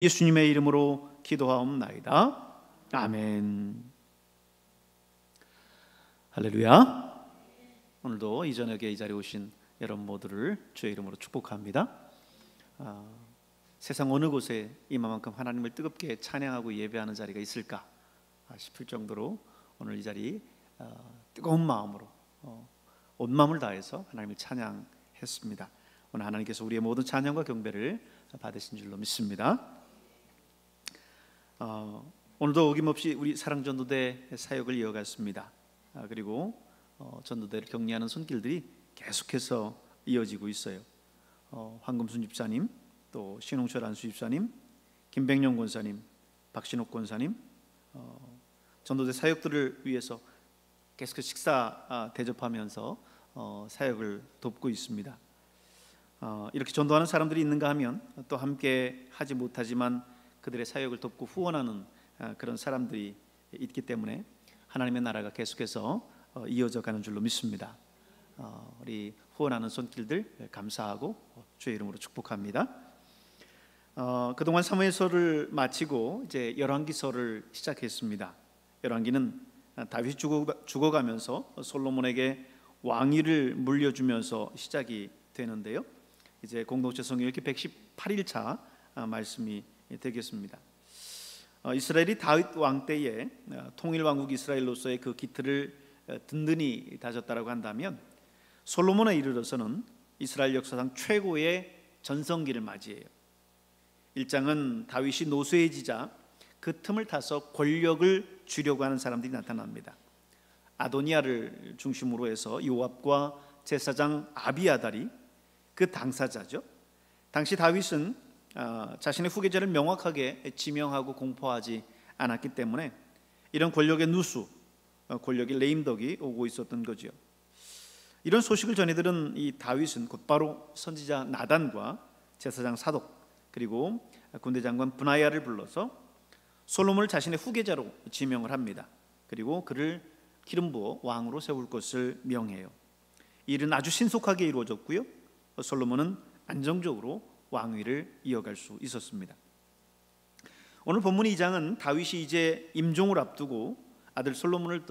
예수님의 이름으로 기도하옵나이다. 아멘. 할렐루야. 오늘도 이 저녁에 이 자리에 오신 여러분 모두를 주의 이름으로 축복합니다. 세상 어느 곳에 이만큼 하나님을 뜨겁게 찬양하고 예배하는 자리가 있을까 싶을 정도로 오늘 이 자리 뜨거운 마음으로 온 마음을 다해서 하나님을 찬양했습니다. 오늘 하나님께서 우리의 모든 찬양과 경배를 받으신 줄로 믿습니다. 오늘도 어김없이 우리 사랑전도대 사역을 이어갔습니다. 그리고 전도대를 격리하는 손길들이 계속해서 이어지고 있어요. 황금순 집사님, 또 신홍철 안수 집사님, 김백령 권사님, 박신옥 권사님, 전도대 사역들을 위해서 계속 식사 대접하면서 사역을 돕고 있습니다. 이렇게 전도하는 사람들이 있는가 하면 또 함께 하지 못하지만 그들의 사역을 돕고 후원하는 그런 사람들이 있기 때문에 하나님의 나라가 계속해서 이어져 가는 줄로 믿습니다. 우리 후원하는 손길들 감사하고 주의 이름으로 축복합니다. 그동안 사무엘서를 마치고 이제 열왕기서를 시작했습니다. 열왕기는 다윗이 죽어가면서 솔로몬에게 왕위를 물려주면서 시작이 되는데요. 이제 공동체 성경읽기 118일차 말씀이 되겠습니다. 이스라엘이 다윗 왕 때에 통일 왕국 이스라엘로서의 그 기틀을 든든히 다졌다라고 한다면 솔로몬에 이르러서는 이스라엘 역사상 최고의 전성기를 맞이해요. 1장은 다윗이 노쇠해지자 그 틈을 타서 권력을 쥐려고 하는 사람들이 나타납니다. 아도니아를 중심으로 해서 요압과 제사장 아비아달이 그 당사자죠. 당시 다윗은 자신의 후계자를 명확하게 지명하고 공포하지 않았기 때문에 이런 권력의 누수, 권력의 레임덕이 오고 있었던 거죠. 이런 소식을 전해들은 이 다윗은 곧바로 선지자 나단과 제사장 사독 그리고 군대 장관 브나야를 불러서 솔로몬을 자신의 후계자로 지명을 합니다. 그리고 그를 기름 부어 왕으로 세울 것을 명해요. 이 일은 아주 신속하게 이루어졌고요. 솔로몬은 안정적으로 왕위를 이어갈 수 있었습니다. 오늘 본문 2장은 다윗이 이제 임종을 앞두고 아들 솔로몬을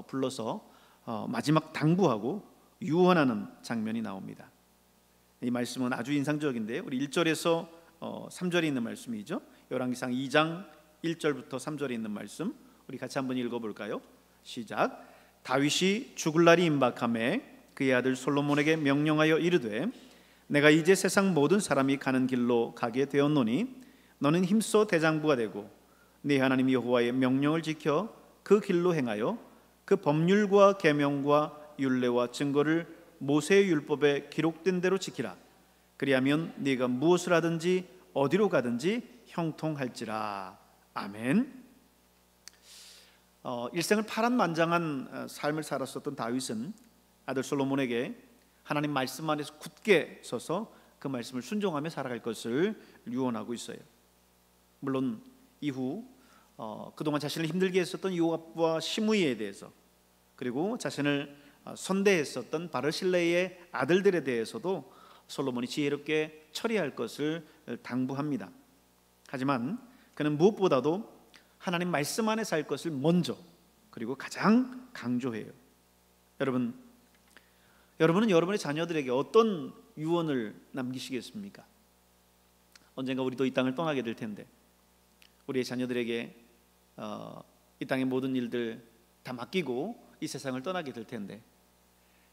불러서 마지막 당부하고 유언하는 장면이 나옵니다. 이 말씀은 아주 인상적인데 우리 1절에서 3절에 있는 말씀이죠. 열왕기상 2장 1절부터 3절에 있는 말씀 우리 같이 한번 읽어볼까요? 시작. 다윗이 죽을 날이 임박하매 그의 아들 솔로몬에게 명령하여 이르되 내가 이제 세상 모든 사람이 가는 길로 가게 되었노니 너는 힘써 대장부가 되고 네 하나님 여호와의 명령을 지켜 그 길로 행하여 그 법률과 계명과 율례와 증거를 모세의 율법에 기록된 대로 지키라. 그리하면 네가 무엇을 하든지 어디로 가든지 형통할지라. 아멘. 일생을 파란만장한 삶을 살았었던 다윗은 아들 솔로몬에게 하나님 말씀 안에서 굳게 서서 그 말씀을 순종하며 살아갈 것을 유언하고 있어요. 물론 이후 그동안 자신을 힘들게 했었던 요압과 시므이에 대해서 그리고 자신을 선대했었던 바르실레의 아들들에 대해서도 솔로몬이 지혜롭게 처리할 것을 당부합니다. 하지만 그는 무엇보다도 하나님 말씀 안에 살 것을 먼저 그리고 가장 강조해요. 여러분은 여러분의 자녀들에게 어떤 유언을 남기시겠습니까? 언젠가 우리도 이 땅을 떠나게 될 텐데 우리의 자녀들에게 이 땅의 모든 일들 다 맡기고 이 세상을 떠나게 될 텐데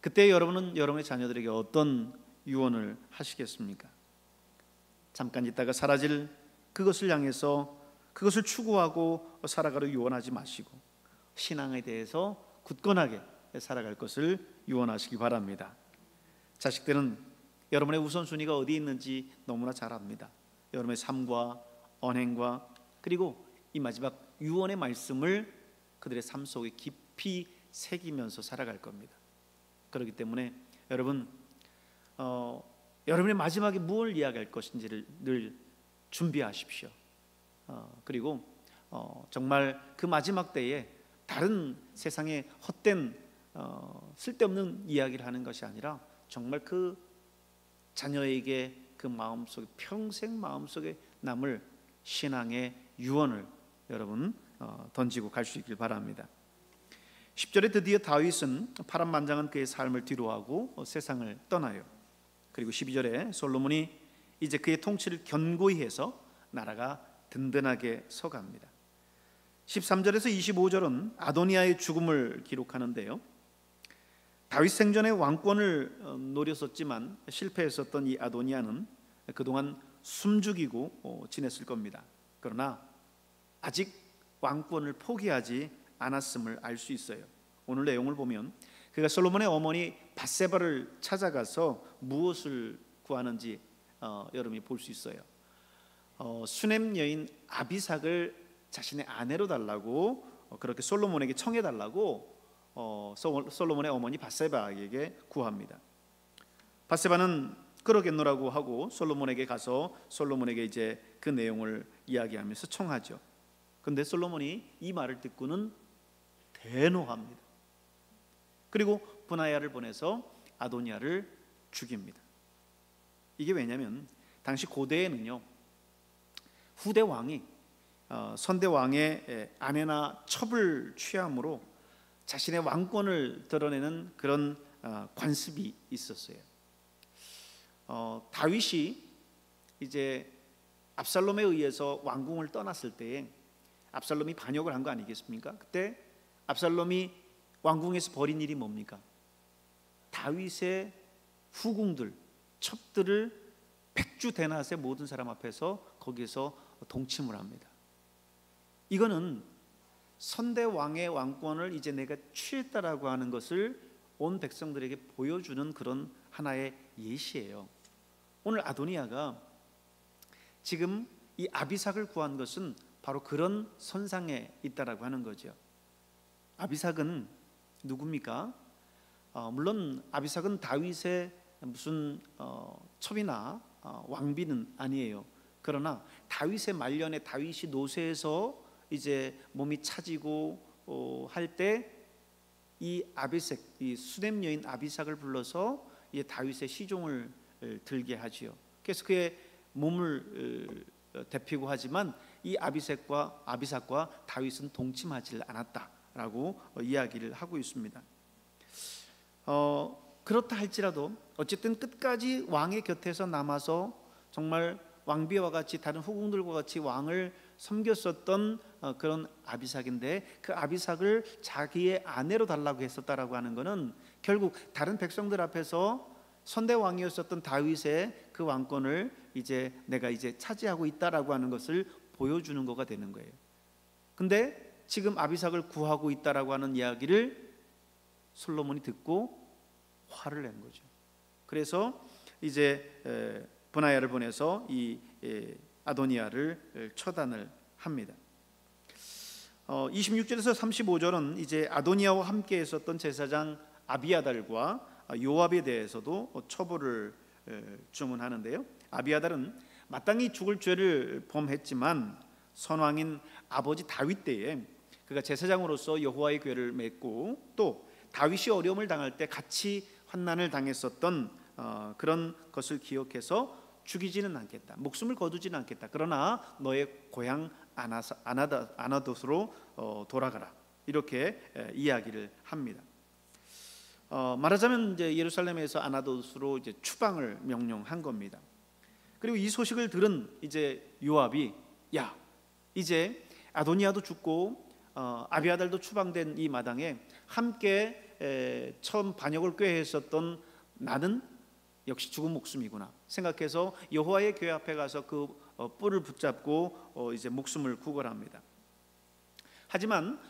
그때 여러분은 여러분의 자녀들에게 어떤 유언을 하시겠습니까? 잠깐 있다가 사라질 그것을 향해서 그것을 추구하고 살아가려 유언하지 마시고 신앙에 대해서 굳건하게 살아갈 것을 유언하시기 바랍니다. 자식들은 여러분의 우선순위가 어디 있는지 너무나 잘 압니다. 여러분의 삶과 언행과 그리고 이 마지막 유언의 말씀을 그들의 삶 속에 깊이 새기면서 살아갈 겁니다. 그렇기 때문에 여러분의 마지막에 무엇을 이야기할 것인지를 늘 준비하십시오. 그리고 정말 그 마지막 때에 다른 세상의 헛된 쓸데없는 이야기를 하는 것이 아니라 정말 그 자녀에게 그 마음속에 평생 마음속에 남을 신앙의 유언을 여러분 던지고 갈 수 있길 바랍니다. 10절에 드디어 다윗은 파란만장한 그의 삶을 뒤로하고 세상을 떠나요. 그리고 12절에 솔로몬이 이제 그의 통치를 견고히 해서 나라가 든든하게 서갑니다. 13절에서 25절은 아도니아의 죽음을 기록하는데요. 다윗 생전에 왕권을 노렸었지만 실패했었던 이 아도니아는 그동안 숨죽이고 지냈을 겁니다. 그러나 아직 왕권을 포기하지 않았음을 알 수 있어요. 오늘 내용을 보면 그가 솔로몬의 어머니 밧세바를 찾아가서 무엇을 구하는지 여러분이 볼 수 있어요. 수넴 여인 아비삭을 자신의 아내로 달라고 그렇게 솔로몬에게 청해 달라고 솔로몬의 어머니 밧세바에게 구합니다. 밧세바는 그러겠노라고 하고 솔로몬에게 가서 솔로몬에게 이제 그 내용을 이야기하면서 청하죠. 근데 솔로몬이 이 말을 듣고는 대노합니다. 그리고 브나야를 보내서 아도니아를 죽입니다. 이게 왜냐하면 당시 고대에는요, 후대 왕이 선대 왕의 아내나 첩을 취함으로 자신의 왕권을 드러내는 그런 관습이 있었어요. 다윗이 이제 압살롬에 의해서 왕궁을 떠났을 때에 압살롬이 반역을 한 거 아니겠습니까? 그때 압살롬이 왕궁에서 벌인 일이 뭡니까? 다윗의 후궁들, 첩들을 백주대낮에 모든 사람 앞에서 거기에서 동침을 합니다. 이거는 선대 왕의 왕권을 이제 내가 취했다라고 하는 것을 온 백성들에게 보여주는 그런 하나의 예시예요. 오늘 아도니아가 지금 이 아비삭을 구한 것은 바로 그런 선상에 있다라고 하는 거죠. 아비삭은 누굽니까? 물론 아비삭은 다윗의 무슨 첩이나 왕비는 아니에요. 그러나 다윗의 말년에 다윗이 노쇠해서 이제 몸이 차지고 할 때 이 아비삭, 이 수넴 여인 아비삭을 불러서 이 다윗의 시종을 들게 하지요. 그래서 그의 몸을 데피고 하지만 이 아비삭과 다윗은 동침하지 않았다라고 이야기를 하고 있습니다. 그렇다 할지라도 어쨌든 끝까지 왕의 곁에서 남아서 정말 왕비와 같이 다른 후궁들과 같이 왕을 섬겼었던 그런 아비삭인데, 그 아비삭을 자기의 아내로 달라고 했었다라고 하는 것은 결국 다른 백성들 앞에서 선대 왕이었었던 다윗의 그 왕권을 이제 내가 이제 차지하고 있다라고 하는 것을 보여주는 거가 되는 거예요. 근데 지금 아비삭을 구하고 있다라고 하는 이야기를 솔로몬이 듣고 화를 낸 거죠. 그래서 이제 브나야를 보내서 이 아도니아를 처단을 합니다. 26절에서 35절은 이제 아도니아와 함께 있었던 제사장 아비아달과 요압에 대해서도 처벌을 주문하는데요. 아비아달은 마땅히 죽을 죄를 범했지만 선왕인 아버지 다윗 때에 그가 제사장으로서 여호와의 궤를 맺고 또 다윗이 어려움을 당할 때 같이 환난을 당했었던 그런 것을 기억해서 죽이지는 않겠다, 목숨을 거두지는 않겠다. 그러나 너의 고향 아나돗으로 돌아가라, 이렇게 이야기를 합니다. 말하자면 이제 예루살렘에서 아나돗으로 이제 추방을 명령한 겁니다. 그리고 이 소식을 들은 이제 요압이 야, 이제 아도니아도 죽고 아비아달도 추방된 이 마당에 함께 처음 반역을 꾀했었던 나는 역시 죽은 목숨이구나 생각해서 여호와의 궤 앞에 가서 그 뿔을 붙잡고 이제 목숨을 구걸합니다. 하지만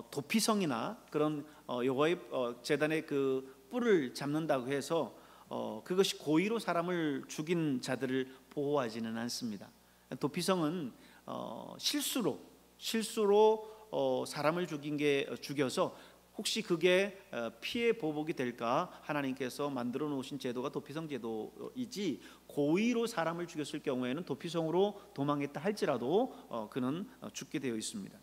도피성이나 그런 여호와의 제단의 그 뿔을 잡는다고 해서 그것이 고의로 사람을 죽인 자들을 보호하지는 않습니다. 도피성은 실수로 사람을 죽여서 혹시 그게 피해 보복이 될까 하나님께서 만들어 놓으신 제도가 도피성 제도이지, 고의로 사람을 죽였을 경우에는 도피성으로 도망했다 할지라도 그는 죽게 되어 있습니다.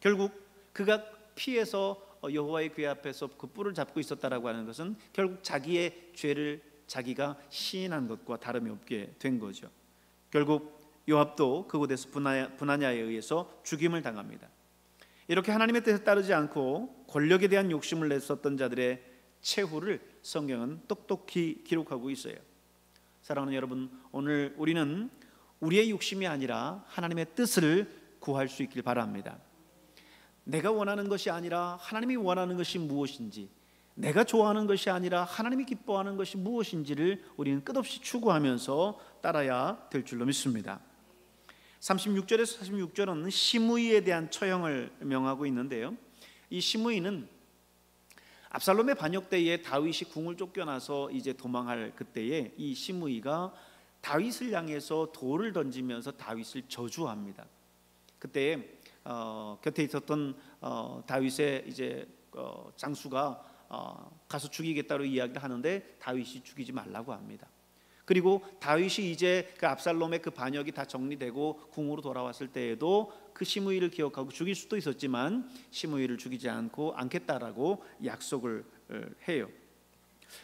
결국 그가 피해서 여호와의 궤 앞에서 그 뿔을 잡고 있었다라고 하는 것은 결국 자기의 죄를 자기가 시인한 것과 다름이 없게 된 거죠. 결국 요압도 그곳에서 분하냐에 의해서 죽임을 당합니다. 이렇게 하나님의 뜻에 따르지 않고 권력에 대한 욕심을 냈었던 자들의 최후를 성경은 똑똑히 기록하고 있어요. 사랑하는 여러분, 오늘 우리는 우리의 욕심이 아니라 하나님의 뜻을 구할 수 있길 바랍니다. 내가 원하는 것이 아니라 하나님이 원하는 것이 무엇인지, 내가 좋아하는 것이 아니라 하나님이 기뻐하는 것이 무엇인지를 우리는 끝없이 추구하면서 따라야 될 줄로 믿습니다. 36절에서 46절은 시므이에 대한 처형을 명하고 있는데요, 이 시므이는 압살롬의 반역 때에 다윗이 궁을 쫓겨나서 이제 도망할 그때에 이 시므이가 다윗을 향해서 돌을 던지면서 다윗을 저주합니다. 그때 곁에 있었던 다윗의 이제 장수가 가서 죽이겠다고 이야기를 하는데 다윗이 죽이지 말라고 합니다. 그리고 다윗이 이제 그 압살롬의 그 반역이 다 정리되고 궁으로 돌아왔을 때에도 그 시므이를 기억하고 죽일 수도 있었지만 시므이를 죽이지 않겠다라고 약속을 해요.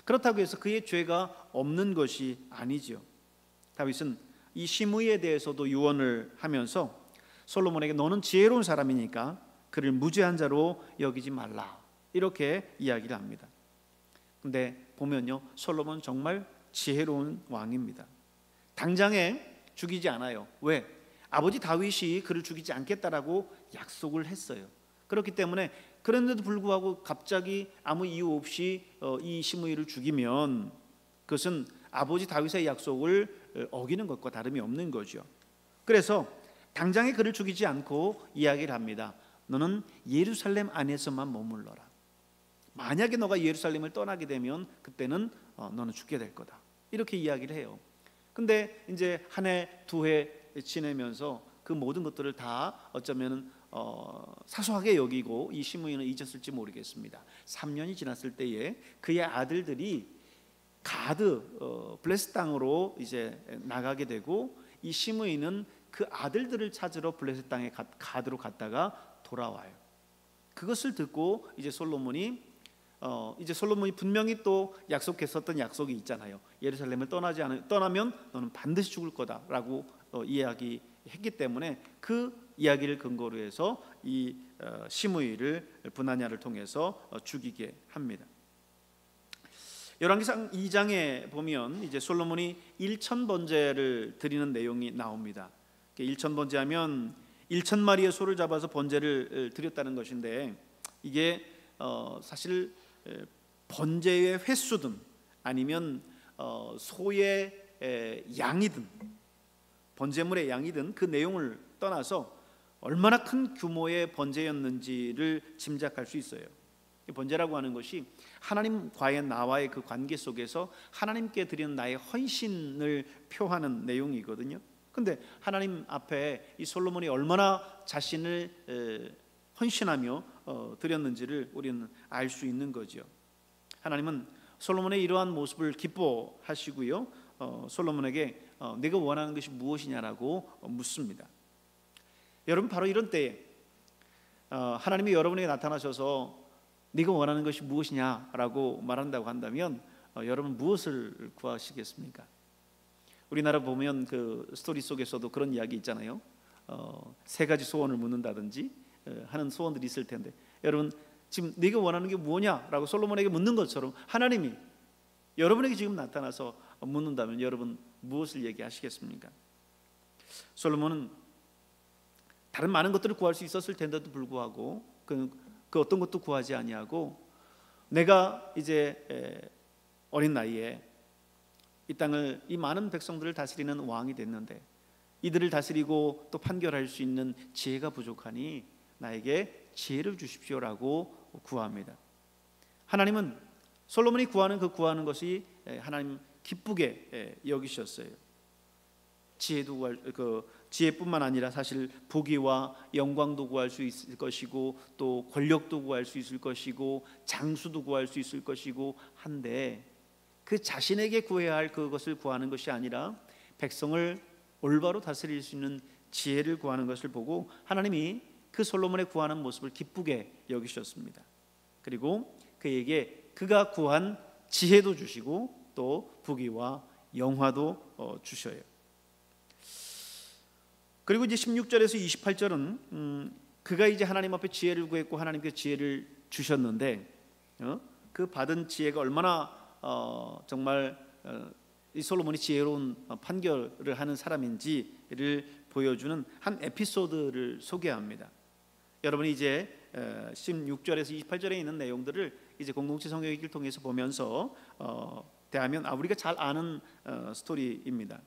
그렇다고 해서 그의 죄가 없는 것이 아니지요. 다윗은 이 시므이에 대해서도 유언을 하면서 솔로몬에게 너는 지혜로운 사람이니까 그를 무죄한 자로 여기지 말라, 이렇게 이야기를 합니다. 근데 보면요, 솔로몬은 정말 지혜로운 왕입니다. 당장에 죽이지 않아요. 왜? 아버지 다윗이 그를 죽이지 않겠다라고 약속을 했어요. 그렇기 때문에 그런데도 불구하고 갑자기 아무 이유 없이 이 시므이를 죽이면 그것은 아버지 다윗의 약속을 어기는 것과 다름이 없는 거죠. 그래서 당장에 그를 죽이지 않고 이야기를 합니다. 너는 예루살렘 안에서만 머물러라. 만약에 너가 예루살렘을 떠나게 되면 그때는 너는 죽게 될 거다, 이렇게 이야기를 해요. 근데 이제 한 해, 두 해 지내면서 그 모든 것들을 다 어쩌면 사소하게 여기고 이 시므이는 잊었을지 모르겠습니다. 3년이 지났을 때에 그의 아들들이 가드 블레셋 땅으로 이제 나가게 되고 이 시므이는 그 아들들을 찾으러 블레셋 땅에 가드로 갔다가 돌아와요. 그것을 듣고 이제 솔로몬이 분명히 또 약속했었던 약속이 있잖아요. 예루살렘을 떠나면 너는 반드시 죽을 거다라고 이야기했기 때문에 그 이야기를 근거로 해서 이 시므이를 분하냐를 통해서 죽이게 합니다. 열왕기상 2장에 보면 이제 솔로몬이 1,000번제를 드리는 내용이 나옵니다. 1,000번제하면 1,000마리의 소를 잡아서 번제를 드렸다는 것인데, 이게 사실 번제의 횟수든 아니면 소의 양이든 번제물의 양이든 그 내용을 떠나서 얼마나 큰 규모의 번제였는지를 짐작할 수 있어요. 번제라고 하는 것이 하나님과의 나와의 그 관계 속에서 하나님께 드리는 나의 헌신을 표하는 내용이거든요. 근데 하나님 앞에 이 솔로몬이 얼마나 자신을 헌신하며 드렸는지를 우리는 알 수 있는 거죠. 하나님은 솔로몬의 이러한 모습을 기뻐하시고요, 솔로몬에게 네가 원하는 것이 무엇이냐라고 묻습니다. 여러분, 바로 이런 때에 하나님이 여러분에게 나타나셔서 네가 원하는 것이 무엇이냐라고 말한다고 한다면 여러분 무엇을 구하시겠습니까? 우리나라 보면 그 스토리 속에서도 그런 이야기 있잖아요. 세 가지 소원을 묻는다든지 하는 소원들이 있을 텐데, 여러분 지금 네가 원하는 게 뭐냐라고 솔로몬에게 묻는 것처럼 하나님이 여러분에게 지금 나타나서 묻는다면 여러분 무엇을 얘기하시겠습니까? 솔로몬은 다른 많은 것들을 구할 수 있었을 텐데도 불구하고 그 어떤 것도 구하지 아니하고, 내가 이제 어린 나이에 이 땅을, 이 많은 백성들을 다스리는 왕이 됐는데 이들을 다스리고 또 판결할 수 있는 지혜가 부족하니 나에게 지혜를 주십시오라고 구합니다. 하나님은 솔로몬이 구하는 것이 하나님 기쁘게 여기셨어요. 지혜뿐만 아니라 사실 부귀와 영광도 구할 수 있을 것이고 또 권력도 구할 수 있을 것이고 장수도 구할 수 있을 것이고 한데, 그 자신에게 구해야 할 그것을 구하는 것이 아니라 백성을 올바로 다스릴 수 있는 지혜를 구하는 것을 보고 하나님이 그 솔로몬의 구하는 모습을 기쁘게 여기셨습니다. 그리고 그에게 그가 구한 지혜도 주시고 또 부귀와 영화도 주셔요. 그리고 이제 16절에서 28절은 그가 이제 하나님 앞에 지혜를 구했고 하나님께 지혜를 주셨는데 그 받은 지혜가 얼마나 정말 이 솔로몬이 지혜로운 판결을 하는 사람인지를 보여주는 한 에피소드를 소개합니다. 여러분이 이제 16절에서 28절에 있는 내용들을 이제 공동체 성경 읽기를 통해서 보면서 대하면 우리가 잘 아는 스토리입니다.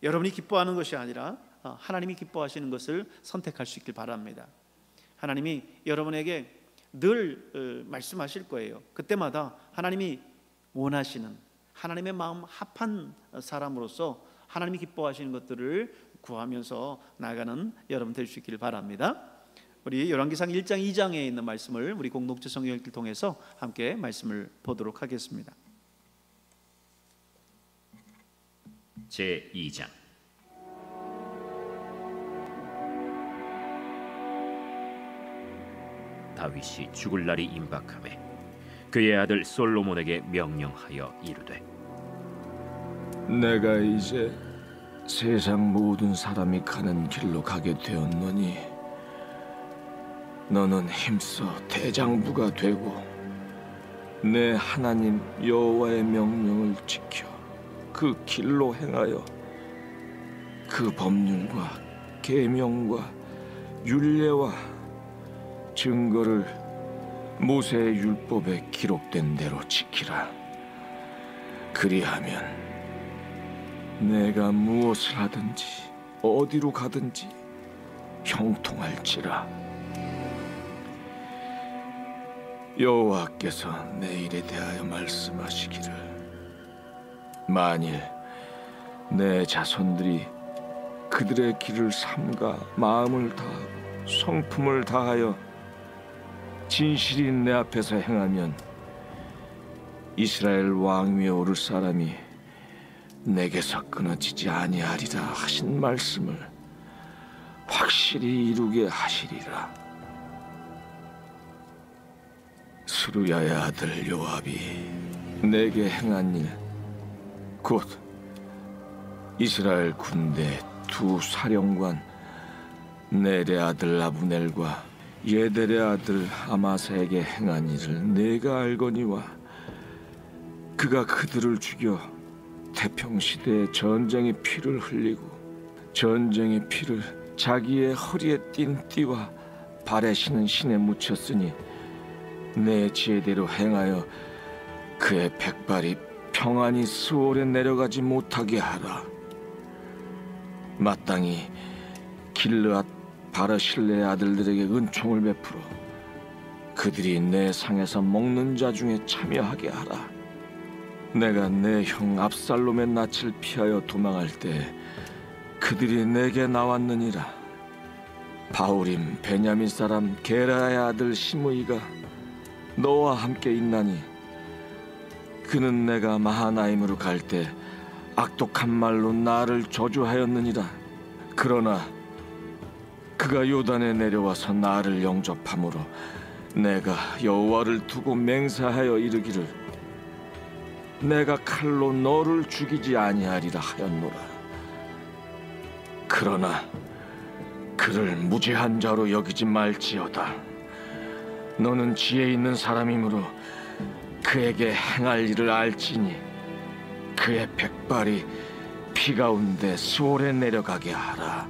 여러분이 기뻐하는 것이 아니라 하나님이 기뻐하시는 것을 선택할 수 있길 바랍니다. 하나님이 여러분에게 늘 말씀하실 거예요. 그때마다 하나님이 원하시는 하나님의 마음 합한 사람으로서 하나님이 기뻐하시는 것들을 구하면서 나가는 여러분 될 수 있기를 바랍니다. 우리 열왕기상 1장 2장에 있는 말씀을 우리 공동체 성경 읽기를 통해서 함께 말씀을 보도록 하겠습니다. 제2장. 다윗이 죽을 날이 임박하매 그의 아들 솔로몬에게 명령하여 이르되 내가 이제 세상 모든 사람이 가는 길로 가게 되었노니 너는 힘써 대장부가 되고 내 하나님 여호와의 명령을 지켜 그 길로 행하여 그 법률과 계명과 율례와 증거를 모세의 율법에 기록된 대로 지키라. 그리하면 내가 무엇을 하든지 어디로 가든지 형통할지라. 여호와께서 내 일에 대하여 말씀하시기를 만일 내 자손들이 그들의 길을 삼가 마음을 다하고 성품을 다하여 진실이 내 앞에서 행하면 이스라엘 왕 위에 오를 사람이 내게서 끊어지지 아니하리라 하신 말씀을 확실히 이루게 하시리라. 스루야의 아들 요압이 내게 행한 일 곧 이스라엘 군대 두 사령관 넬의 아들 아브넬과 예델의 아들 아마사에게 행한 일을 내가 알거니와 그가 그들을 죽여 태평시대에 전쟁의 피를 흘리고 전쟁의 피를 자기의 허리에 띤 띠와 발에 신은 신에 묻혔으니 내 지혜대로 행하여 그의 백발이 평안히 스올에 내려가지 못하게 하라. 마땅히 길르앗 바르실레의 아들들에게 은총을 베풀어 그들이 내 상에서 먹는 자 중에 참여하게 하라. 내가 내 형 압살롬의 낯을 피하여 도망할 때 그들이 내게 나왔느니라. 바울임 베냐민 사람 게라의 아들 시므이가 너와 함께 있나니 그는 내가 마하나임으로 갈 때 악독한 말로 나를 저주하였느니라. 그러나 그가 요단에 내려와서 나를 영접함으로 내가 여호와를 두고 맹세하여 이르기를 내가 칼로 너를 죽이지 아니하리라 하였노라. 그러나 그를 무죄한 자로 여기지 말지어다. 너는 지혜 있는 사람이므로 그에게 행할 일을 알지니 그의 백발이 피 가운데 수월에 내려가게 하라.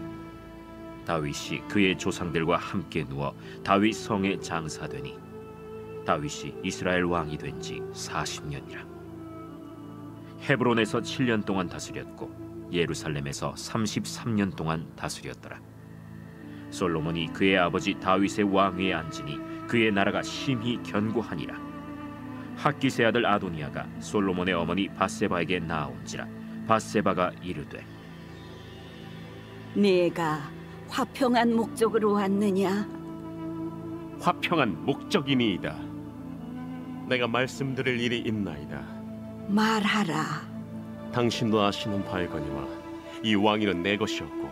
다윗이 그의 조상들과 함께 누워 다윗 성에 장사되니 다윗이 이스라엘 왕이 된 지 40년이라. 헤브론에서 7년 동안 다스렸고 예루살렘에서 33년 동안 다스렸더라. 솔로몬이 그의 아버지 다윗의 왕위에 앉으니 그의 나라가 심히 견고하니라. 학기세 아들 아도니아가 솔로몬의 어머니 밧세바에게 나아온지라. 밧세바가 이르되 네가 화평한 목적으로 왔느냐? 화평한 목적이니이다. 내가 말씀드릴 일이 있나이다. 말하라. 당신도 아시는 바이거니와 이 왕위는 내 것이었고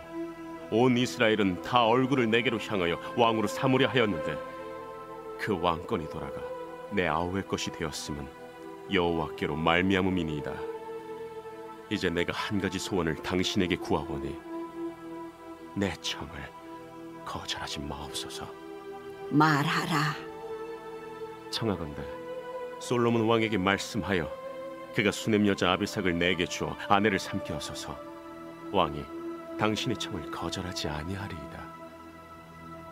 온 이스라엘은 다 얼굴을 내게로 향하여 왕으로 삼으려 하였는데 그 왕권이 돌아가 내 아우의 것이 되었음은 여호와께로 말미암음이니이다. 이제 내가 한 가지 소원을 당신에게 구하오니 내 청을 거절하지 마옵소서. 말하라. 청하건대 솔로몬 왕에게 말씀하여 그가 수냄 여자 아비삭을 내게 주어 아내를 삼게 하소서. 왕이 당신의 청을 거절하지 아니하리이다.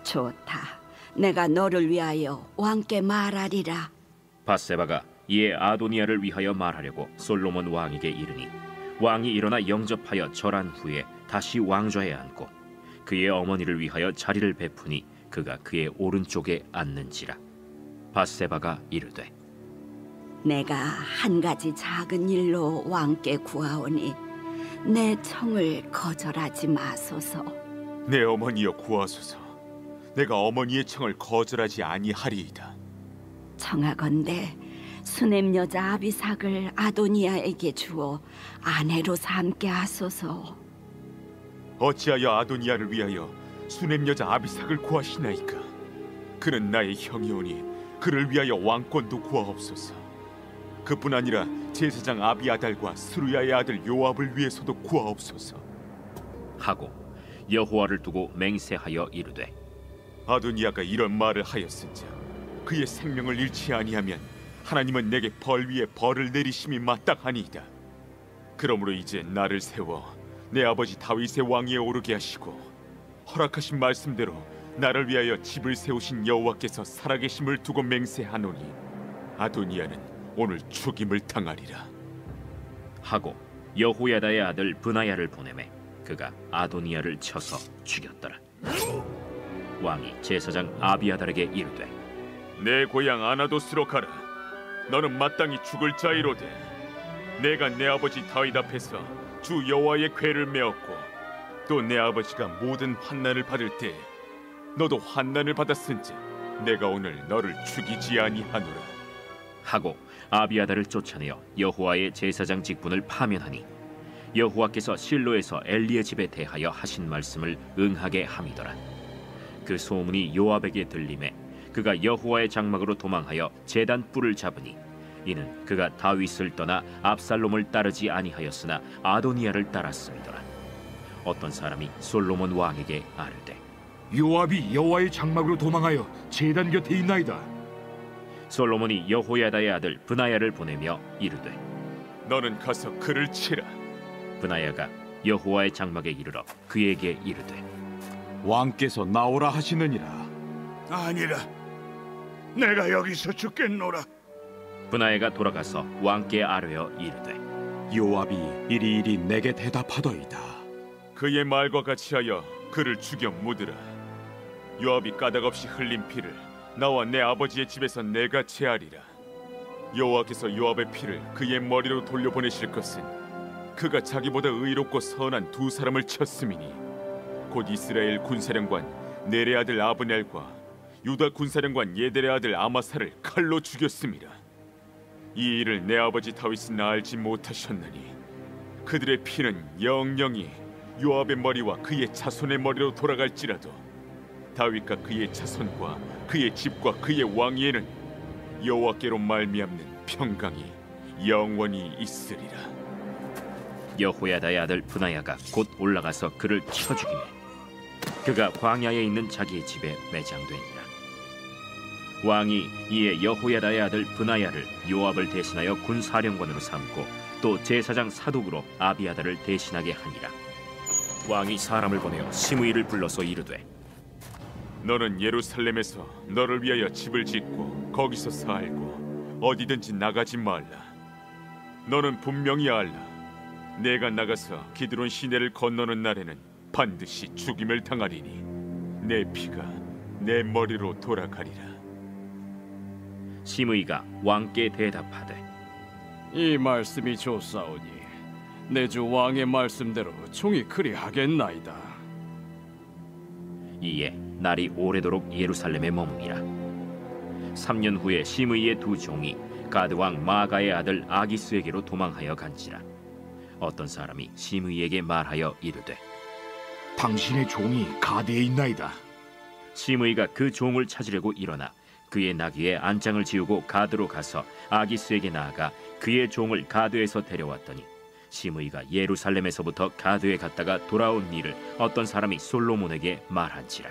좋다. 내가 너를 위하여 왕께 말하리라. 밧세바가 이에 아도니아를 위하여 말하려고 솔로몬 왕에게 이르니 왕이 일어나 영접하여 절한 후에 다시 왕좌에 앉고 그의 어머니를 위하여 자리를 베푸니 그가 그의 오른쪽에 앉는지라. 밧세바가 이르되 내가 한 가지 작은 일로 왕께 구하오니 내 청을 거절하지 마소서. 내 어머니여 구하소서. 내가 어머니의 청을 거절하지 아니하리이다. 청하건대 수냄 여자 아비삭을 아도니아에게 주어 아내로 삼게 하소서. 어찌하여 아도니아를 위하여 수냄 여자 아비삭을 구하시나이까? 그는 나의 형이오니 그를 위하여 왕권도 구하옵소서. 그뿐 아니라 제사장 아비아달과 스루야의 아들 요압을 위해서도 구하옵소서. 하고 여호와를 두고 맹세하여 이르되 아도니아가 이런 말을 하였은즉 그의 생명을 잃지 아니하면 하나님은 내게 벌 위에 벌을 내리심이 마땅하니이다. 그러므로 이제 나를 세워 내 아버지 다윗의 왕위에 오르게 하시고 허락하신 말씀대로 나를 위하여 집을 세우신 여호와께서 살아계심을 두고 맹세하노니 아도니아는 오늘 죽임을 당하리라. 하고 여호야다의 아들 브나야를 보내매 그가 아도니아를 쳐서 죽였더라. 왕이 제사장 아비아달에게 이르되 내 고향 아나도스로 가라. 너는 마땅히 죽을 자이로되 내가 내 아버지 다윗 앞에서 주 여호와의 궤를 메었고 또 내 아버지가 모든 환난을 받을 때 너도 환난을 받았은즉 내가 오늘 너를 죽이지 아니하노라. 하고 아비아달을 쫓아내어 여호와의 제사장 직분을 파면하니 여호와께서 실로에서 엘리의 집에 대하여 하신 말씀을 응하게 함이더라. 그 소문이 요압에게 들림에 그가 여호와의 장막으로 도망하여 제단 뿔을 잡으니 이는 그가 다윗을 떠나 압살롬을 따르지 아니하였으나 아도니아를 따랐음이더라. 어떤 사람이 솔로몬 왕에게 아뢰되 요압이 여호와의 장막으로 도망하여 제단 곁에 있나이다. 솔로몬이 여호야다의 아들 브나야를 보내며 이르되 너는 가서 그를 치라. 브나야가 여호와의 장막에 이르러 그에게 이르되 왕께서 나오라 하시느니라. 아니라 내가 여기서 죽겠노라. 브나야가 돌아가서 왕께 아뢰어 이르되 요압이 이리이리 내게 대답하더이다. 그의 말과 같이 하여 그를 죽여 묻으라. 요압이 까닭없이 흘린 피를 나와 내 아버지의 집에서 내가 제하리라. 여호와께서 요압의 피를 그의 머리로 돌려보내실 것은 그가 자기보다 의롭고 선한 두 사람을 쳤음이니 곧 이스라엘 군사령관 넬의 아들 아브넬과 유다 군사령관 예델의 아들 아마사를 칼로 죽였음이라. 이 일을 내 아버지 다윗은 알지 못하셨느니 그들의 피는 영영이 요압의 머리와 그의 자손의 머리로 돌아갈지라도 다윗과 그의 자손과 그의 집과 그의 왕위에는 여호와께로 말미암는 평강이 영원히 있으리라. 여호야다의 아들 브나야가 곧 올라가서 그를 쳐 죽이매 그가 광야에 있는 자기의 집에 매장되니라. 왕이 이에 여호야다의 아들 브나야를 요압을 대신하여 군사령관으로 삼고 또 제사장 사독으로 아비아달을 대신하게 하니라. 왕이 사람을 보내어 시므이를 불러서 이르되 너는 예루살렘에서 너를 위하여 집을 짓고 거기서 살고 어디든지 나가지 말라. 너는 분명히 알라. 내가 나가서 기드론 시내를 건너는 날에는 반드시 죽임을 당하리니 내 피가 내 머리로 돌아가리라. 시므이가 왕께 대답하되 이 말씀이 좋사오니 내 주 왕의 말씀대로 종이 그리하겠나이다. 이에 날이 오래도록 예루살렘에 머무니라. 3년 후에 시므이의 두 종이 가드 왕 마가의 아들 아기스에게로 도망하여 간지라. 어떤 사람이 시므이에게 말하여 이르되 당신의 종이 가드에 있나이다. 시므이가 그 종을 찾으려고 일어나 그의 나귀에 안장을 지우고 가드로 가서 아기스에게 나아가 그의 종을 가드에서 데려왔더니 시므이가 예루살렘에서부터 가드에 갔다가 돌아온 일을 어떤 사람이 솔로몬에게 말한지라.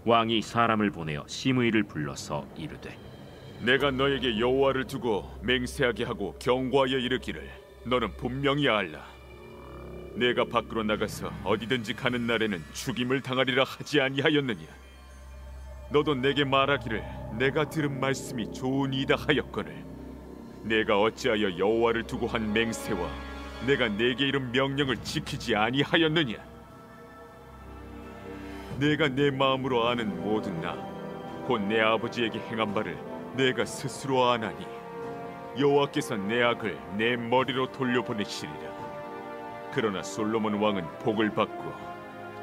왕이 사람을 보내어 시므이를 불러서 이르되, 내가 너에게 여호와를 두고 맹세하게 하고 경고하여 이르기를 너는 분명히 알라. 내가 밖으로 나가서 어디든지 가는 날에는 죽임을 당하리라 하지 아니하였느냐. 너도 내게 말하기를 내가 들은 말씀이 좋으니이다 하였거늘 내가 어찌하여 여호와를 두고 한 맹세와 내가 내게 이른 명령을 지키지 아니하였느냐. 내가 내 마음으로 아는 모든 나 곧 내 아버지에게 행한 바를 내가 스스로 아나니 여호와께서 내 악을 내 머리로 돌려보내시리라. 그러나 솔로몬 왕은 복을 받고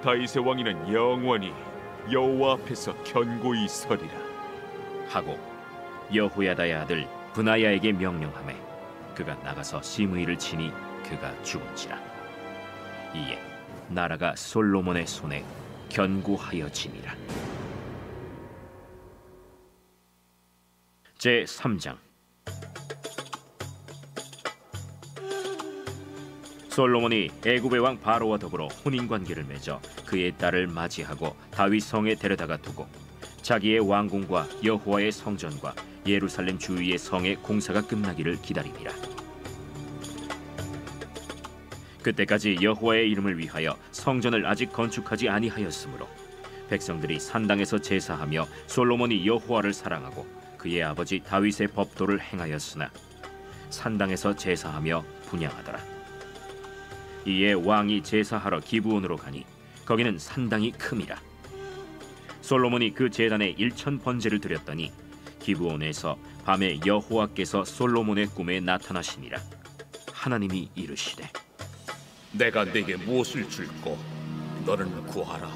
다윗의 왕위는 영원히 여호와 앞에서 견고히 서리라 하고 여호야다의 아들 브나야에게 명령하매 그가 나가서 시므이를 치니 그가 죽은지라. 이에 나라가 솔로몬의 손에 견고하여지니라. 제 3장. 솔로몬이 애굽의 왕 바로와 더불어 혼인 관계를 맺어 그의 딸을 맞이하고 다윗 성에 데려다가 두고 자기의 왕궁과 여호와의 성전과 예루살렘 주위의 성의 공사가 끝나기를 기다리니라. 그때까지 여호와의 이름을 위하여 성전을 아직 건축하지 아니하였으므로 백성들이 산당에서 제사하며 솔로몬이 여호와를 사랑하고 그의 아버지 다윗의 법도를 행하였으나 산당에서 제사하며 분향하더라. 이에 왕이 제사하러 기브온으로 가니 거기는 산당이 큼이라. 솔로몬이 그 제단에 1000번제를 드렸더니 기브온에서 밤에 여호와께서 솔로몬의 꿈에 나타나시니라. 하나님이 이르시되, 내가 네게 무엇을 줄꼬 너는 구하라.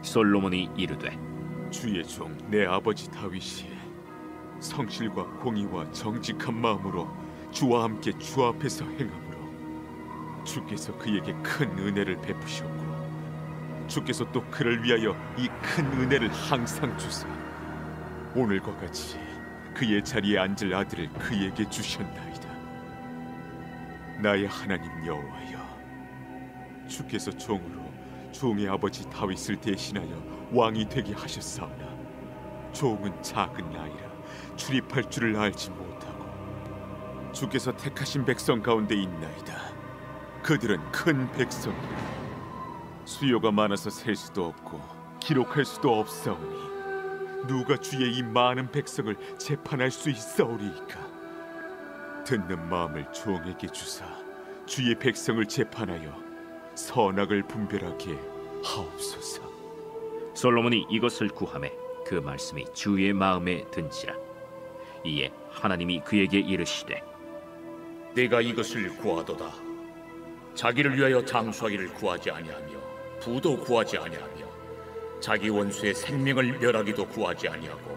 솔로몬이 이르되, 주의 종 내 아버지 다윗이 성실과 공의와 정직한 마음으로 주와 함께 주 앞에서 행함으로 주께서 그에게 큰 은혜를 베푸셨고 주께서 또 그를 위하여 이 큰 은혜를 항상 주사 오늘과 같이 그의 자리에 앉을 아들을 그에게 주셨나이다. 나의 하나님 여호와여, 주께서 종으로 종의 아버지 다윗을 대신하여 왕이 되게 하셨사오나 종은 작은 아이라 출입할 줄을 알지 못하고 주께서 택하신 백성 가운데 있나이다. 그들은 큰 백성이라 수요가 많아서 셀 수도 없고 기록할 수도 없사오니 누가 주의 이 많은 백성을 재판할 수 있사오리이까. 듣는 마음을 종에게 주사 주의 백성을 재판하여 선악을 분별하게 하옵소서. 솔로몬이 이것을 구하매 그 말씀이 주의 마음에 든지라. 이에 하나님이 그에게 이르시되, 네가 이것을 구하도다. 자기를 위하여 장수하기를 구하지 아니하며 부도 구하지 아니하며 자기 원수의 생명을 멸하기도 구하지 아니하고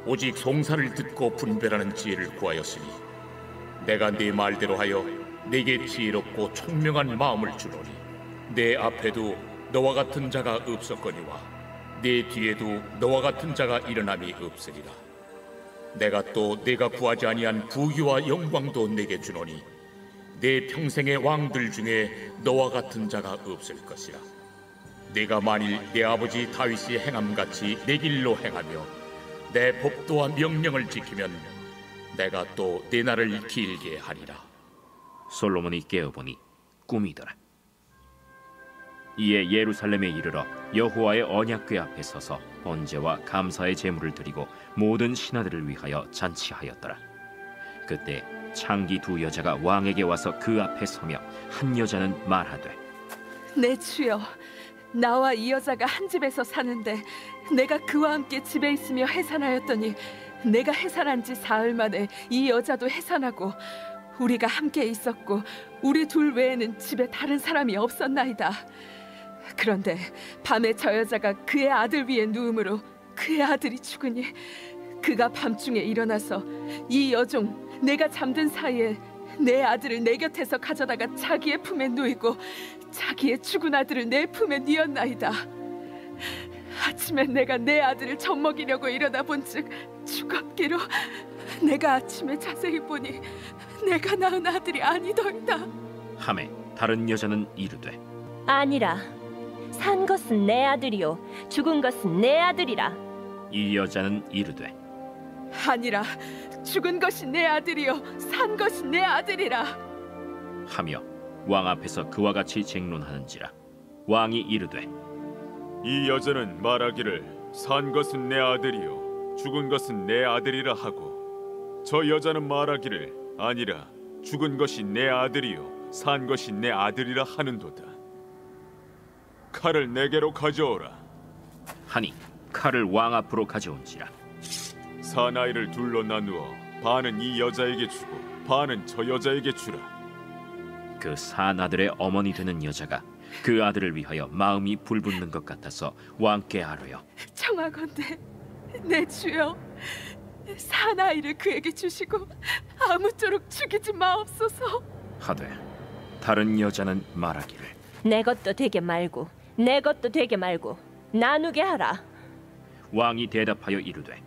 오직 송사를 듣고 분별하는 지혜를 구하였으니 내가 네 말대로 하여 네게 지혜롭고 총명한 마음을 주노니 내 앞에도 너와 같은 자가 없었거니와 내 뒤에도 너와 같은 자가 일어남이 없으리라. 내가 또 네가 구하지 아니한 부귀와 영광도 내게 주노니 내 평생의 왕들 중에 너와 같은 자가 없을 것이라. 네가 만일 내 아버지 다윗이 행함같이 내 길로 행하며 내 법도와 명령을 지키면 내가 또 내 날을 길게 하리라. 솔로몬이 깨어보니 꿈이더라. 이에 예루살렘에 이르러 여호와의 언약궤 앞에 서서 번제와 감사의 제물을 드리고 모든 신하들을 위하여 잔치하였더라. 그때 창기 2 여자가 왕에게 와서 그 앞에 서며 한 여자는 말하되, 내 주여, 나와 이 여자가 한 집에서 사는데 내가 그와 함께 집에 있으며 해산하였더니 내가 해산한 지 사흘 만에 이 여자도 해산하고 우리가 함께 있었고 우리 둘 외에는 집에 다른 사람이 없었나이다. 그런데 밤에 저 여자가 그의 아들 위에 누움으로 그의 아들이 죽으니 그가 밤중에 일어나서 이 여종 내가 잠든 사이에 내 아들을 내 곁에서 가져다가 자기의 품에 누이고 자기의 죽은 아들을 내 품에 뉘었나이다. 아침에 내가 내 아들을 젖먹이려고 일어나 본즉 죽었기로 내가 아침에 자세히 보니 내가 낳은 아들이 아니더이다. 하매 다른 여자는 이르되 아니라 산 것은 내 아들이요 죽은 것은 내 아들이라. 이 여자는 이르되 아니라 죽은 것이 내 아들이요 산 것이 내 아들이라 하며 왕 앞에서 그와 같이 쟁론하는지라. 왕이 이르되 이 여자는 말하기를 산 것은 내 아들이요 죽은 것은 내 아들이라 하고, 저 여자는 말하기를 아니라 죽은 것이 내 아들이요 산 것이 내 아들이라 하는도다. 칼을 내게로 가져오라 하니 칼을 왕 앞으로 가져온지라. 사나이를 둘로 나누어 반은 이 여자에게 주고 반은 저 여자에게 주라. 그 산 아들의 어머니 되는 여자가 그 아들을 위하여 마음이 불붙는 것 같아서 왕께 아뢰어 청하건대 내 주여, 사나이를 그에게 주시고 아무쪼록 죽이지 마옵소서. 하되 다른 여자는 말하기를 내 것도 되게 말고 내 것도 되게 말고 나누게 하라. 왕이 대답하여 이르되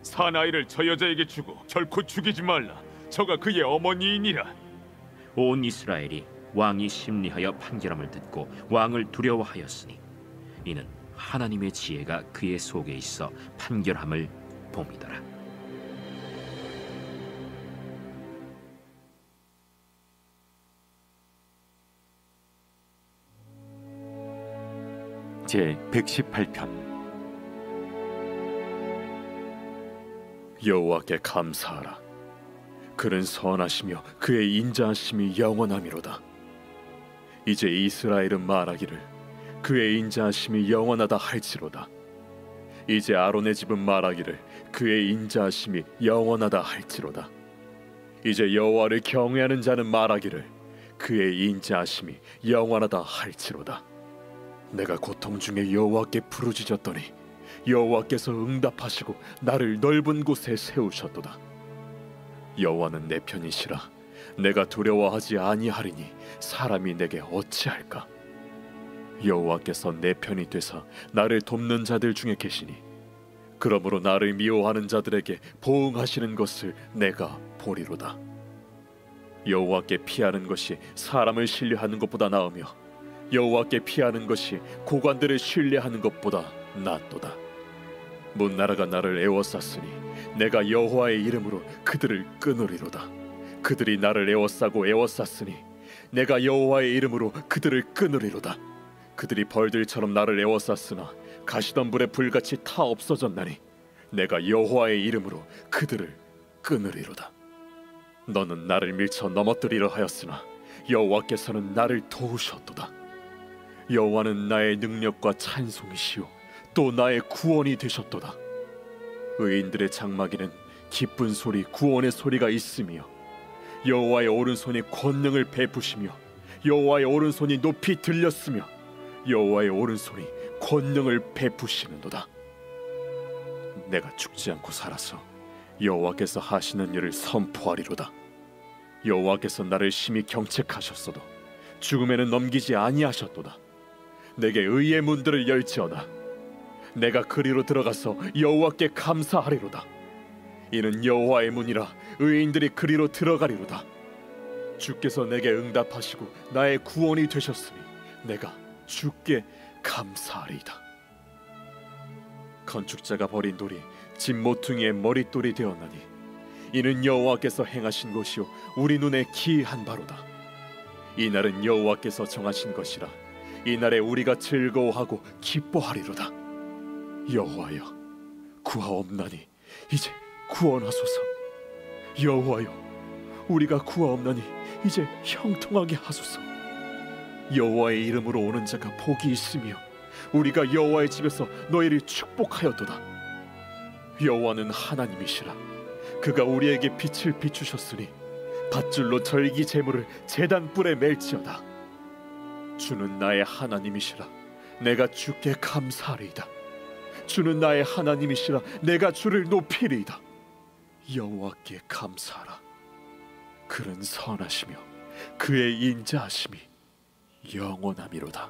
사나이를 저 여자에게 주고 결코 죽이지 말라. 저가 그의 어머니이니라. 온 이스라엘이 왕이 심리하여 판결함을 듣고 왕을 두려워하였으니 이는 하나님의 지혜가 그의 속에 있어 판결함을 봄이더라. 제 118편. 여호와께 감사하라. 그는 선하시며 그의 인자하심이 영원하미로다. 이제 이스라엘은 말하기를 그의 인자하심이 영원하다 할지로다. 이제 아론의 집은 말하기를 그의 인자하심이 영원하다 할지로다. 이제 여호와를 경외하는 자는 말하기를 그의 인자하심이 영원하다 할지로다. 내가 고통 중에 여호와께 부르짖었더니 여호와께서 응답하시고 나를 넓은 곳에 세우셨도다. 여호와는 내 편이시라. 내가 두려워하지 아니하리니 사람이 내게 어찌할까. 여호와께서 내 편이 되사 나를 돕는 자들 중에 계시니 그러므로 나를 미워하는 자들에게 보응하시는 것을 내가 보리로다. 여호와께 피하는 것이 사람을 신뢰하는 것보다 나으며 여호와께 피하는 것이 고관들을 신뢰하는 것보다 낫도다. 문나라가 나를 애워쌌으니 내가 여호와의 이름으로 그들을 끊으리로다. 그들이 나를 애워싸고 애워쌌으니 내가 여호와의 이름으로 그들을 끊으리로다. 그들이 벌들처럼 나를 애워쌌으나 가시던 불에 불같이 타 없어졌나니 내가 여호와의 이름으로 그들을 끊으리로다. 너는 나를 밀쳐 넘어뜨리려 하였으나 여호와께서는 나를 도우셨도다. 여호와는 나의 능력과 찬송이시오 또 나의 구원이 되셨도다. 의인들의 장막에는 기쁜 소리 구원의 소리가 있으며 여호와의 오른손이 권능을 베푸시며 여호와의 오른손이 높이 들렸으며 여호와의 오른손이 권능을 베푸시는도다. 내가 죽지 않고 살아서 여호와께서 하시는 일을 선포하리로다. 여호와께서 나를 심히 경책하셨어도 죽음에는 넘기지 아니하셨도다. 내게 의의 문들을 열지어다. 내가 그리로 들어가서 여호와께 감사하리로다. 이는 여호와의 문이라 의인들이 그리로 들어가리로다. 주께서 내게 응답하시고 나의 구원이 되셨으니 내가 주께 감사하리이다. 건축자가 버린 돌이 집 모퉁이의 머릿돌이 되었나니 이는 여호와께서 행하신 것이요 우리 눈에 기이한 바로다. 이 날은 여호와께서 정하신 것이라 이 날에 우리가 즐거워하고 기뻐하리로다. 여호와여 구하옵나니 이제 구원하소서. 여호와여 우리가 구하옵나니 이제 형통하게 하소서. 여호와의 이름으로 오는 자가 복이 있으며 우리가 여호와의 집에서 너희를 축복하였도다. 여호와는 하나님이시라. 그가 우리에게 빛을 비추셨으니 밧줄로 절기 제물을 제단 뿔에 맬지어다. 주는 나의 하나님이시라. 내가 주께 감사하리이다. 주는 나의 하나님이시라. 내가 주를 높이리이다. 여호와께 감사하라. 그는 선하시며 그의 인자하심이 영원하미로다.